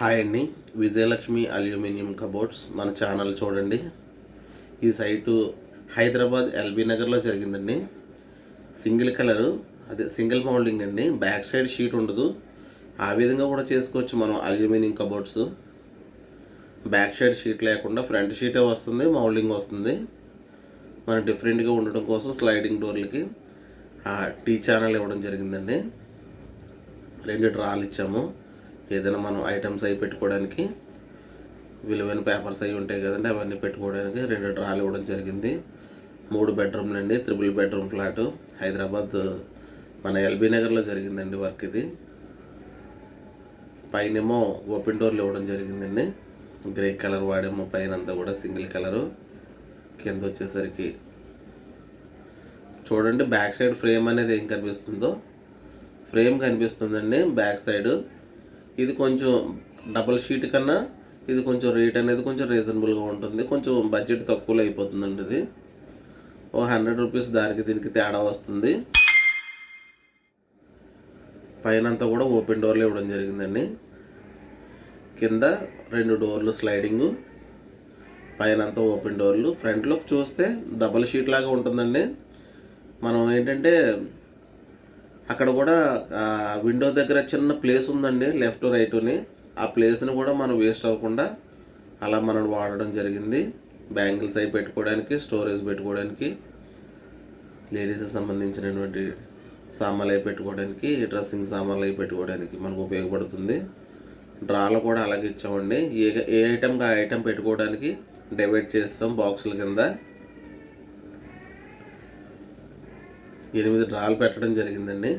Hi అండి, Vijayalakshmi aluminium cupboards మన channel చూడండి. ఈ సైటు హైదరాబాద్ ఎల్బీ నగర్లో జరిగిందండి. సింగిల్ కలరు, అదే సింగిల్ మౌల్డింగ్ అండి. బ్యాక్ సైడ్ షీట్ ఉండదు. ఆ విధంగా కూడా చేసుకోవచ్చు మనం aluminium cupboards. Back side sheet లేకుండా ఫ్రంట్ షీటే వస్తుంది, మౌల్డింగ్ వస్తుంది. మనం డిఫరెంట్గా ఉండడం కోసం స్లైడింగ్ డోర్లకి టీ ఛానల్ ఇవ్వడం జరిగిందండి. 2 డ్రాలు ఇచ్చాము. ఏదైనా మనం ఐటమ్స్ అవి పెట్టుకోవడానికి, విలువైన పేపర్స్ అవి ఉంటాయి కదండి, అవన్నీ పెట్టుకోవడానికి 2 డ్రాలు ఇవ్వడం జరిగింది. 3 బెడ్రూమ్లు అండి. 3 బెడ్రూమ్ ఫ్లాటు. హైదరాబాద్ మన ఎల్బీ నగర్లో జరిగిందండి వర్క్ ఇది. పైనేమో ఓపెన్ డోర్లు ఇవ్వడం జరిగిందండి. గ్రే కలర్ వాడేమో పైన అంతా కూడా సింగిల్ కలరు. కింద వచ్చేసరికి చూడండి, బ్యాక్ సైడ్ ఫ్రేమ్ అనేది ఏం కనిపిస్తుందో, ఫ్రేమ్ కనిపిస్తుందండి బ్యాక్ సైడ్. ఇది కొంచెం డబుల్ షీట్ కన్నా ఇది కొంచెం రేట్ అనేది కొంచెం రీజనబుల్గా ఉంటుంది. కొంచెం బడ్జెట్ తక్కువలో అయిపోతుందండి. ఇది ఓ 100 రూపీస్ దానికి దీనికి తేడా వస్తుంది. పైన అంతా కూడా ఓపెన్ డోర్లు ఇవ్వడం జరిగిందండి. కింద 2 డోర్లు స్లైడింగు, పైన అంతా ఓపెన్ డోర్లు. ఫ్రంట్లోకి చూస్తే డబల్ షీట్ లాగా ఉంటుందండి. మనం ఏంటంటే అక్కడ కూడా విండో దగ్గర చిన్న ప్లేస్ ఉందండి, లెఫ్ట్ రైటుని. ఆ ప్లేస్ని కూడా మనం వేస్ట్ అవ్వకుండా అలా మనం వాడడం జరిగింది. బ్యాంగిల్స్ అవి పెట్టుకోవడానికి, స్టోరేజ్ పెట్టుకోవడానికి, లేడీస్కి సంబంధించినటువంటి సామాన్లు అవి పెట్టుకోవడానికి, డ్రెస్సింగ్ సామాన్లు అవి పెట్టుకోవడానికి మనకు ఉపయోగపడుతుంది. డ్రాలో కూడా అలాగే ఇచ్చామండి. ఏ ఐటమ్కి ఆ ఐటమ్ పెట్టుకోవడానికి డివైడ్ చేస్తాం బాక్సుల కింద. 8 డ్రాలు పెట్టడం జరిగిందండి.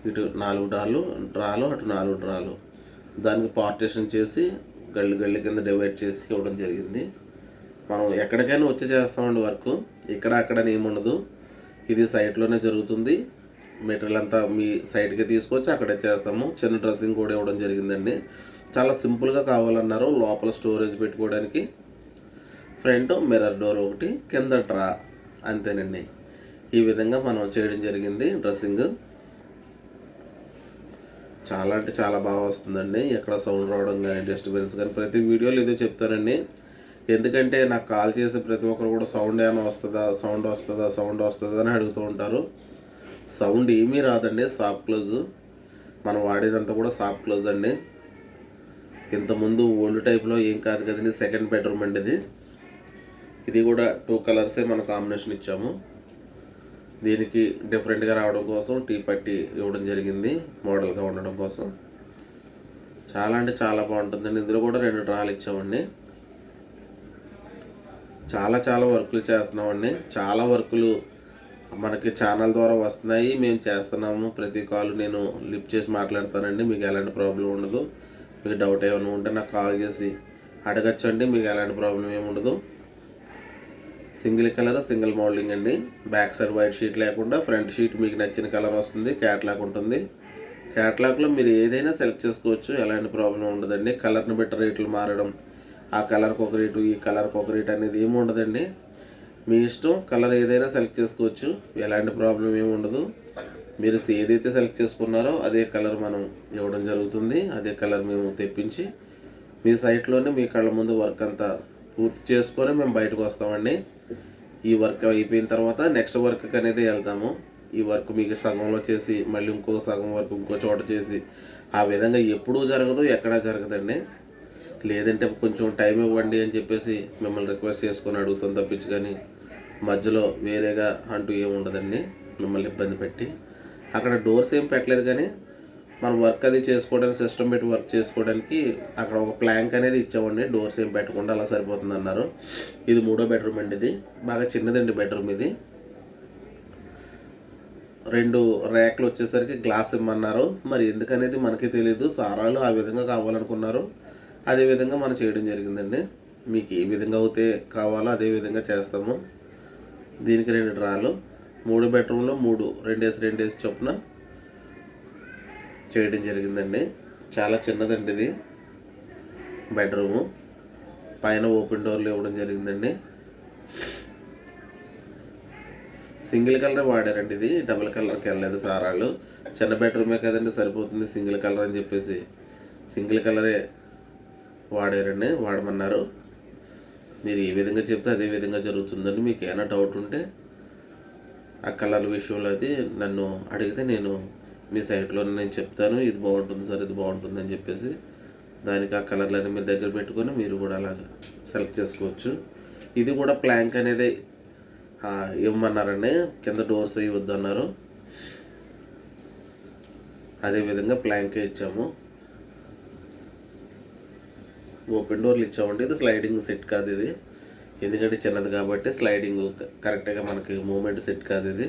ఇటు 4 డ్రాలు, అటు 4 డ్రాలు. దానికి పార్టీషన్ చేసి గళ్ళి కింద డివైడ్ చేసి ఇవ్వడం జరిగింది. మనం ఎక్కడికైనా వచ్చి చేస్తామండి వర్క్. ఇక్కడ అక్కడ ఏముండదు. ఇది సైట్లోనే జరుగుతుంది. మెటీరియల్ అంతా మీ సైట్కి తీసుకొచ్చి అక్కడే చేస్తాము. చిన్న డ్రెస్సింగ్ కూడా ఇవ్వడం జరిగిందండి. చాలా సింపుల్గా కావాలన్నారు. లోపల స్టోరేజ్ పెట్టుకోవడానికి ఫ్రంట్ మిర్రర్ డోర్ ఒకటి, కింద డ్రా, అంతేనండి. ఈ విధంగా మనం చేయడం జరిగింది. డ్రెస్సింగ్ చాలా అంటే చాలా బాగా వస్తుందండి. ఎక్కడ సౌండ్ రావడం కానీ, డిస్టర్బెన్స్ కానీ, ప్రతి వీడియోలో ఇదే చెప్తానండి. ఎందుకంటే నాకు కాల్ చేసే ప్రతి ఒక్కరు కూడా సౌండ్ ఏమైనా సౌండ్ వస్తుందా అని అడుగుతూ ఉంటారు. సౌండ్ ఏమీ రాదండి. సాఫ్ట్ క్లోజ్ మనం వాడేదంతా కూడా సాఫ్ట్ క్లోజ్ అండి. ఇంతకుముందు ఓల్డ్ టైప్లో ఏం కాదు కదండి. 2nd బెడ్రూమ్ అండి ఇది కూడా 2 కలర్సే మనం కాంబినేషన్ ఇచ్చాము. దీనికి డిఫరెంట్గా రావడం కోసం టీ పట్టి ఇవ్వడం జరిగింది, మోడల్గా ఉండడం కోసం. చాలా అంటే చాలా బాగుంటుందండి. ఇందులో కూడా 2 డ్రాలు ఇచ్చామండి. చాలా వర్కులు చేస్తున్నామండి. చాలా వర్కులు మనకి ఛానల్ ద్వారా వస్తున్నాయి, మేము చేస్తున్నాము. ప్రతి కాల్ నేను లిఫ్ట్ చేసి మాట్లాడతానండి. మీకు ఎలాంటి ప్రాబ్లం ఉండదు. మీకు డౌట్ ఏమైనా ఉంటే నాకు కాల్ చేసి అడగచ్చండి. మీకు ఎలాంటి ప్రాబ్లం ఏమి ఉండదు. సింగిల్ కలర్, సింగిల్ మౌల్డింగ్ అండి. బ్యాక్ సైడ్ వైట్ షీట్ లేకుండా ఫ్రంట్ షీట్ మీకు నచ్చిన కలర్ వస్తుంది. క్యాట్లాగ్ ఉంటుంది. క్యాట్లాగ్లో మీరు ఏదైనా సెలెక్ట్ చేసుకోవచ్చు, ఎలాంటి ప్రాబ్లం ఉండదండి. కలర్ని బట్టి రేట్లు మారడం, ఆ కలర్కి ఒక రేటు, ఈ కలర్కి ఒక రేటు అనేది ఏమి ఉండదండి. మీ ఇష్టం. కలర్ ఏదైనా సెలెక్ట్ చేసుకోవచ్చు, ఎలాంటి ప్రాబ్లం ఏమి ఉండదు. మీరు ఏదైతే సెలెక్ట్ చేసుకున్నారో అదే కలర్ మనం ఇవ్వడం జరుగుతుంది. అదే కలర్ మేము తెప్పించి మీ సైట్లోనే మీ కళ్ళ ముందు వర్క్ అంతా పూర్తి చేసుకొని మేము బయటకు వస్తామండి. ఈ వర్క్ అయిపోయిన తర్వాత నెక్స్ట్ వర్క్ అనేది వెళ్తాము. ఈ వర్క్ మీకు సగంలో చేసి మళ్ళీ ఇంకో సగం వర్క్ ఇంకో చోట చేసి ఆ విధంగా ఎప్పుడూ జరగదు, ఎక్కడా జరగదండి. లేదంటే కొంచెం టైం ఇవ్వండి అని చెప్పేసి మిమ్మల్ని రిక్వెస్ట్ చేసుకొని అడుగుతాం తప్పించి, కానీ మధ్యలో వేరేగా అంటూ ఏమి ఉండదండి. మిమ్మల్ని ఇబ్బంది పెట్టి అక్కడ డోర్స్ ఏం పెట్టలేదు, కానీ మనం వర్క్ అది చేసుకోవడానికి, సిస్టమ్ పెట్టి వర్క్ చేసుకోవడానికి అక్కడ ఒక ప్లాంక్ అనేది ఇచ్చామండి. డోర్స్ ఏం పెట్టకుండా అలా సరిపోతుంది అన్నారు. ఇది 3వ బెడ్రూమ్ అండి. ఇది బాగా చిన్నదండి బెడ్రూమ్. ఇది 2 ర్యాక్లు వచ్చేసరికి గ్లాస్ ఇమ్మన్నారు. మరి ఎందుకనేది మనకి తెలియదు. సారాలు ఆ విధంగా కావాలనుకున్నారు, అదే విధంగా మనం చేయడం జరిగిందండి. మీకు ఏ విధంగా అయితే కావాలో అదే విధంగా చేస్తాము. దీనికి 2 డ్రాలు, 3 బెడ్రూమ్లో 3 2 చొప్పున చేయడం జరిగిందండి. చాలా చిన్నదండి ఇది బెడ్రూము. పైన ఓపెన్ డోర్లు ఇవ్వడం జరిగిందండి. సింగిల్ కలర్ వాడారండి. ఇది డబుల్ కలర్కి వెళ్ళలేదు సారాలు. చిన్న బెడ్రూమే కదండి, సరిపోతుంది సింగిల్ కలర్ అని చెప్పేసి సింగిల్ కలరే వాడమన్నారు. మీరు ఏ విధంగా చెప్తే అదే విధంగా జరుగుతుందండి. మీకు ఏమైనా డౌట్ ఉంటే ఆ కలర్ విషయంలో అది నన్ను అడిగితే నేను మీ సైట్లో నేను చెప్తాను, ఇది బాగుంటుంది సార్, ఇది బాగుంటుంది అని చెప్పేసి దానికి ఆ కలర్లన్నీ మీ దగ్గర పెట్టుకొని మీరు కూడా అలాగా సెలెక్ట్ చేసుకోవచ్చు. ఇది కూడా ప్లాంక్ అనేది ఇవ్వమన్నారండి, కింద డోర్స్ అవి వద్దన్నారు. అదేవిధంగా ప్లాంకే ఇచ్చాము, ఓపెన్ డోర్లు ఇచ్చామండి. ఇది స్లైడింగ్ సెట్ కాదు ఇది, ఎందుకంటే చిన్నది కాబట్టి స్లైడింగ్ కరెక్ట్గా మనకి మూమెంట్ సెట్ కాదు ఇది,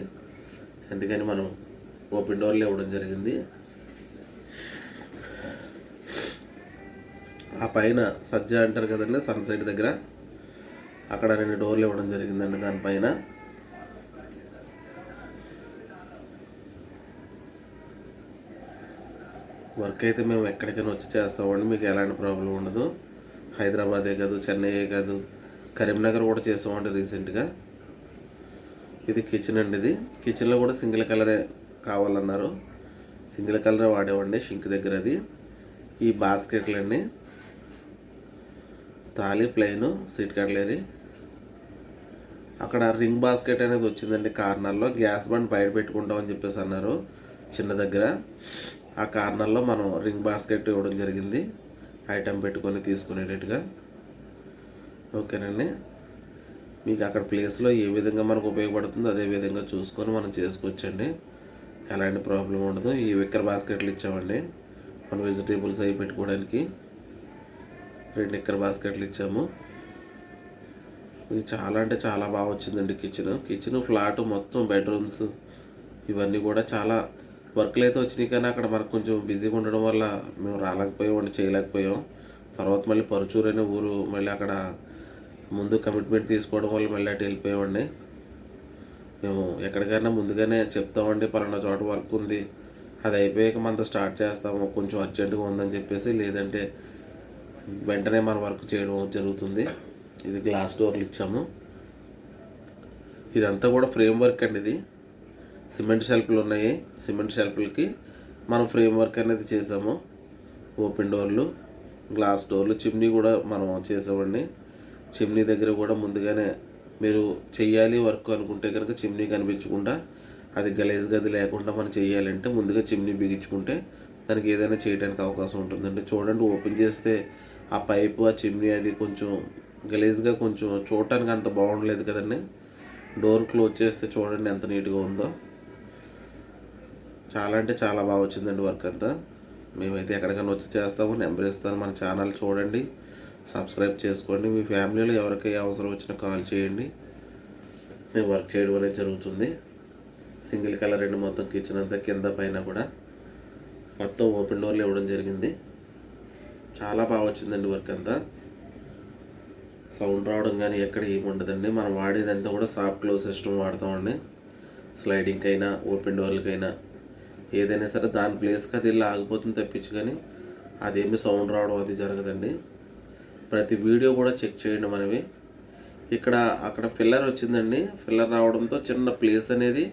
అందుకని మనం ఓపెన్ డోర్లు ఇవ్వడం జరిగింది. ఆ పైన సజ్జ అంటారు కదండి సన్సైడ్ దగ్గర, అక్కడ 2 డోర్లు ఇవ్వడం జరిగిందండి. దానిపైన వర్క్ అయితే మేము ఎక్కడికైనా వచ్చి చేస్తామండి, మీకు ఎలాంటి ప్రాబ్లం ఉండదు. హైదరాబాదే కాదు, చెన్నైయే కాదు, కరీంనగర్ కూడా చేస్తామండి రీసెంట్గా. ఇది కిచెన్ అండి. ఇది కిచెన్లో కూడా సింగిల్ కలరే కావాలన్నారు, సింగిల్ కలరే వాడేవండి షింక్ దగ్గర. అది ఈ బాస్కెట్లన్నీ తాళి ప్లెయిన్ సీట్ కట్లేరి, అక్కడ రింగ్ బాస్కెట్ అనేది వచ్చిందండి కార్నర్లో. గ్యాస్ బండ్ బయట పెట్టుకుంటామని చెప్పేసి అన్నారు చిన్న దగ్గర, ఆ కార్నర్లో మనం రింగ్ బాస్కెట్ ఇవ్వడం జరిగింది, ఐటెం పెట్టుకొని తీసుకునేటట్టుగా. ఓకేనండి, మీకు అక్కడ ప్లేస్లో ఏ విధంగా మనకు ఉపయోగపడుతుందో అదే విధంగా చూసుకొని మనం చేసుకోవచ్చండి, ఎలాంటి ప్రాబ్లం ఉండదు. ఈ విక్కర్ బాస్కెట్లు ఇచ్చామండి మన వెజిటేబుల్స్ అవి పెట్టుకోవడానికి, 2 విక్కర్ బాస్కెట్లు ఇచ్చాము. ఇది చాలా అంటే చాలా బాగా వచ్చిందండి కిచెన్ ఫ్లాట్ మొత్తం బెడ్రూమ్స్ ఇవన్నీ కూడా చాలా వర్క్లు అయితే వచ్చినాయి. కానీ అక్కడ మనకు కొంచెం బిజీగా ఉండడం వల్ల మేము రాలేకపోయాం, చేయలేకపోయాం. తర్వాత మళ్ళీ పరుచూరు అనే ఊరు, మళ్ళీ అక్కడ ముందు కమిట్మెంట్ తీసుకోవడం వల్ల మళ్ళీ అటు వెళ్ళిపోయామండి. మేము ఎక్కడికైనా ముందుగానే చెప్తామండి, పలానా చోట వర్క్ ఉంది, అది అయిపోయాక మనతో స్టార్ట్ చేస్తాము, కొంచెం అర్జెంటుగా ఉందని చెప్పేసి, లేదంటే వెంటనే మన వర్క్ చేయడం జరుగుతుంది. ఇది గ్లాస్ డోర్లు ఇచ్చాము. ఇదంతా కూడా ఫ్రేమ్ వర్క్ అండి. ఇది సిమెంట్ షెల్ఫ్లు ఉన్నాయి, సిమెంట్ షెల్ఫ్లకి మనం ఫ్రేమ్ వర్క్ అనేది చేసాము. ఓపెన్ డోర్లు, గ్లాస్ డోర్లు, చిమ్నీ కూడా మనం చేసామండి. చిమ్నీ దగ్గర కూడా ముందుగానే మీరు చెయ్యాలి వర్క్ అనుకుంటే కనుక చిమ్నీ కనిపించకుండా, అది గలీజ్ గది లేకుండా మనం చేయాలంటే ముందుగా చిమ్నీ బిగించుకుంటే దానికి ఏదైనా చేయడానికి అవకాశం ఉంటుందండి. చూడండి, ఓపెన్ చేస్తే ఆ పైపు, ఆ చిమ్నీ అది కొంచెం గలీజ్గా, కొంచెం చూడటానికి అంత బాగుండలేదు కదండి. డోర్ క్లోజ్ చేస్తే చూడండి ఎంత నీట్గా ఉందో, చాలా అంటే చాలా బాగా వచ్చిందండి వర్క్ అంతా. మేమైతే ఎక్కడికైనా వచ్చి చేస్తాము, నెంబర్ ఇస్తాను, మన ఛానల్ చూడండి, సబ్స్క్రైబ్ చేసుకోండి. మీ ఫ్యామిలీలో ఎవరికైనా అవసరం వచ్చినా కాల్ చేయండి, మేము వర్క్ చేయడం అనేది జరుగుతుంది. సింగిల్ కలర్ అండి మొత్తం కిచెన్ అంతా, కింద పైన కూడా మొత్తం ఓపెన్ డోర్లు ఇవ్వడం జరిగింది. చాలా బాగా వచ్చిందండి వర్క్ అంతా. సౌండ్ రావడం కానీ ఎక్కడ ఏమి ఉండదండి. మనం వాడేదంతా కూడా సాఫ్ట్ క్లోజ్ సిస్టమ్ వాడతామండి. స్లైడింగ్కి అయినా ఓపెన్ డోర్లకైనా ఏదైనా సరే దాని ప్లేస్కి అది వెళ్ళి ఆగిపోతుంది తప్పించి, కానీ అదేమి సౌండ్ రావడం అది జరగదండి. ప్రతి వీడియో కూడా చెక్ చేయండి మనవి. అక్కడ ఫిల్లర్ వచ్చిందండి, ఫిల్లర్ రావడంతో చిన్న ప్లేస్ అనేది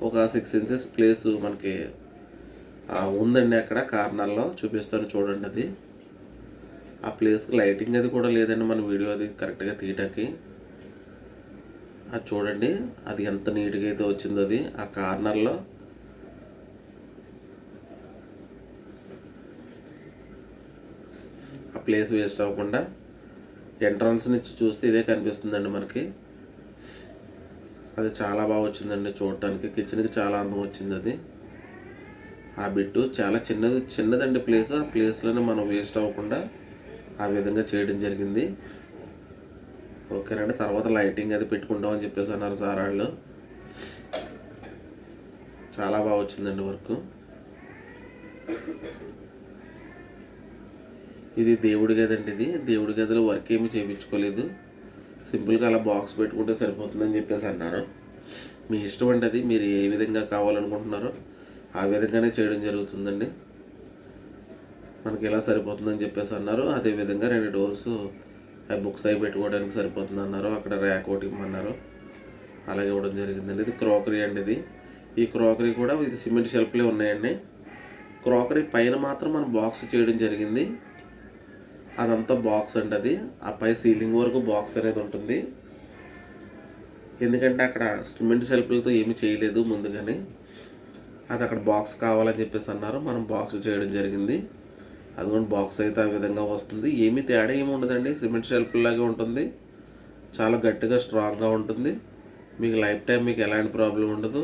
ఒక 6 ఇంచెస్ ప్లేస్ మనకి ఉందండి. అక్కడ కార్నర్లో చూపిస్తాను చూడండి. అది ఆ ప్లేస్కి లైటింగ్ అది కూడా లేదండి మన వీడియో అది కరెక్ట్గా తీయటానికి. అది చూడండి, అది ఎంత నీట్గా అయితే వచ్చిందో అది ఆ కార్నర్లో. ఆ ప్లేస్ వేస్ట్ అవ్వకుండా ఎంట్రన్స్ నుంచి చూస్తే ఇదే కనిపిస్తుందండి మనకి. అది చాలా బాగా వచ్చిందండి చూడటానికి, కిచెన్కి చాలా అందం వచ్చింది. అది ఆ బిట్టు చాలా చిన్నదండి ప్లేస్, ఆ ప్లేస్లోనే మనం వేస్ట్ అవ్వకుండా ఆ విధంగా చేయడం జరిగింది. ఓకేనండి, తర్వాత లైటింగ్ అది పెట్టుకుంటామని చెప్పేసి అన్నారు సార్ వాళ్ళు. చాలా బాగా వచ్చిందండి వర్క్. ఇది దేవుడి గది అండి. ఇది దేవుడి గదిలో వర్క్ ఏమీ చేయించుకోలేదు, సింపుల్గా అలా బాక్స్ పెట్టుకుంటే సరిపోతుందని చెప్పేసి అన్నారు. మీ ఇష్టం అండి, అది మీరు ఏ విధంగా కావాలనుకుంటున్నారో ఆ విధంగానే చేయడం జరుగుతుందండి. మనకి ఎలా సరిపోతుందని చెప్పేసి అన్నారు. అదేవిధంగా 2 డోర్స్ బుక్స్ అవి పెట్టుకోవడానికి సరిపోతుంది అన్నారు. అక్కడ ర్యాక్ ఒకటి ఇమ్మన్నారు, అలాగే ఇవ్వడం జరిగిందండి. ఇది క్రోకరీ అండి. ఈ క్రోకరీ కూడా ఇది సిమెంట్ షెల్ఫ్లే ఉన్నాయండి. క్రాకరీ పైన మాత్రం మనం బాక్స్ చేయడం జరిగింది. అదంతా బాక్స్ అండి. అది ఆ పై సీలింగ్ వరకు బాక్స్ అనేది ఉంటుంది. ఎందుకంటే అక్కడ సిమెంట్ సెల్ఫ్లతో ఏమీ చేయలేదు ముందుగానే. అది అక్కడ బాక్స్ కావాలని చెప్పేసి అన్నారు. మనం బాక్స్ చేయడం జరిగింది. అదిగోండి బాక్స్ అయితే ఆ విధంగా వస్తుంది. ఏమీ తేడా ఏమి ఉండదండి. సిమెంట్ షెల్ఫ్ లాగే ఉంటుంది. చాలా గట్టిగా స్ట్రాంగ్గా ఉంటుంది. మీకు లైఫ్ టైం మీకు ఎలాంటి ప్రాబ్లం ఉండదు.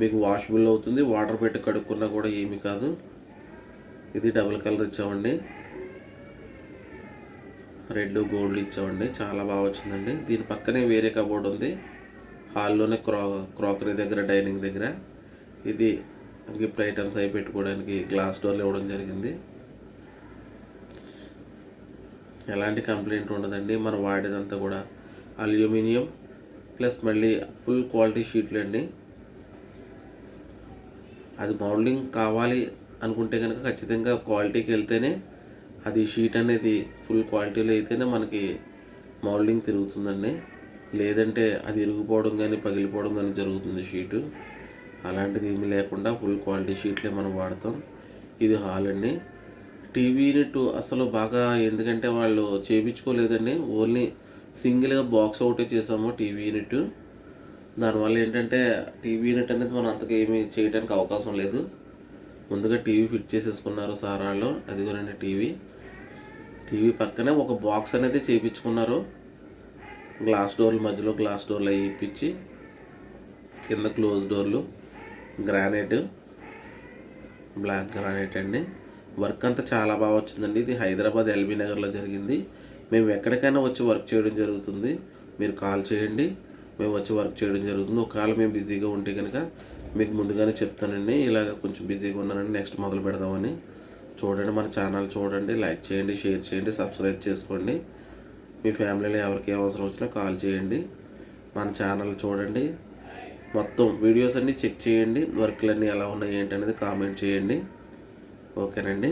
మీకు వాషబుల్ అవుతుంది. వాటర్ పెట్టి కడుక్కున్నా కూడా ఏమీ కాదు. ఇది డబుల్ కలర్ ఇచ్చామండి. రెడ్ గోల్డ్ ఇచ్చామండి. చాలా బాగా వచ్చిందండి. దీని పక్కనే వేరే కబోర్డ్ ఉంది. హాల్లోనే క్రాకరీ దగ్గర, డైనింగ్ దగ్గర. ఇది గిఫ్ట్ ఐటమ్స్ అవి పెట్టుకోవడానికి గ్లాస్ డోర్లు ఇవ్వడం జరిగింది. ఎలాంటి కంప్లైంట్ ఉండదండి. మనం వాడేదంతా కూడా అల్యూమినియం ప్లస్ మళ్ళీ ఫుల్ క్వాలిటీ షీట్లు అండి. అది మౌల్డింగ్ కావాలి అనుకుంటే కనుక ఖచ్చితంగా క్వాలిటీకి వెళ్తేనే అది షీట్ అనేది ఫుల్ క్వాలిటీలో అయితేనే మనకి మౌల్డింగ్ తిరుగుతుందండి. లేదంటే అది ఇరిగిపోవడం కానీ పగిలిపోవడం కానీ జరుగుతుంది షీటు. అలాంటిది ఏమీ లేకుండా ఫుల్ క్వాలిటీ షీట్లే మనం వాడతాం. ఇది హాల్ అండి. టీవీ యూనిట్ అసలు బాగా ఎందుకంటే వాళ్ళు చేయించుకోలేదండి. ఓన్లీ సింగిల్గా బాక్స్ ఒకటే చేసాము టీవీ యూనిట్. దానివల్ల ఏంటంటే టీవీ యూనిట్ అనేది మనం అంతగా ఏమీ చేయడానికి అవకాశం లేదు. ముందుగా టీవీ ఫిట్ చేసేసుకున్నారు సార్ వాళ్ళు. అదిగోనండి టీవీ పక్కనే ఒక బాక్స్ అనేది చేయించుకున్నారు. గ్లాస్ డోర్లు మధ్యలో గ్లాస్ డోర్లు అవి ఇప్పించి కింద క్లోజ్ డోర్లు గ్రానైట్, బ్లాక్ గ్రానైట్ అండి. వర్క్ అంతా చాలా బాగా వచ్చిందండి. ఇది హైదరాబాద్ ఎల్బీ నగర్లో జరిగింది. మేము ఎక్కడికైనా వచ్చి వర్క్ చేయడం జరుగుతుంది. మీరు కాల్ చేయండి, మేము వచ్చి వర్క్ చేయడం జరుగుతుంది. ఒకవేళ మేము బిజీగా ఉంటే కనుక మీకు ముందుగానే చెప్తానండి. ఇలాగ కొంచెం బిజీగా ఉన్నానండి, నెక్స్ట్ మొదలు పెడదామని. చూడండి, మన ఛానల్ చూడండి, లైక్ చేయండి, షేర్ చేయండి, సబ్స్క్రైబ్ చేసుకోండి. మీ ఫ్యామిలీలో ఎవరికి ఏ అవసరం వచ్చినా కాల్ చేయండి. మన ఛానల్ చూడండి, మొత్తం వీడియోస్ అన్నీ చెక్ చేయండి. వర్క్లన్నీ ఎలా ఉన్నాయి ఏంటి అనేది కామెంట్ చేయండి. ఓకేనండి.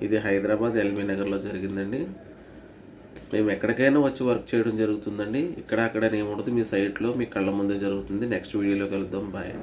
ఇది హైదరాబాద్ ఎల్బీ నగర్లో జరిగిందండి. మేము ఎక్కడికైనా వచ్చి వర్క్ చేయడం జరుగుతుందండి. ఇక్కడ అక్కడ ఏముండదు, మీ సైట్లో మీ కళ్ళ ముందే జరుగుతుంది. నెక్స్ట్ వీడియోలో కలుద్దాం. బాయ్.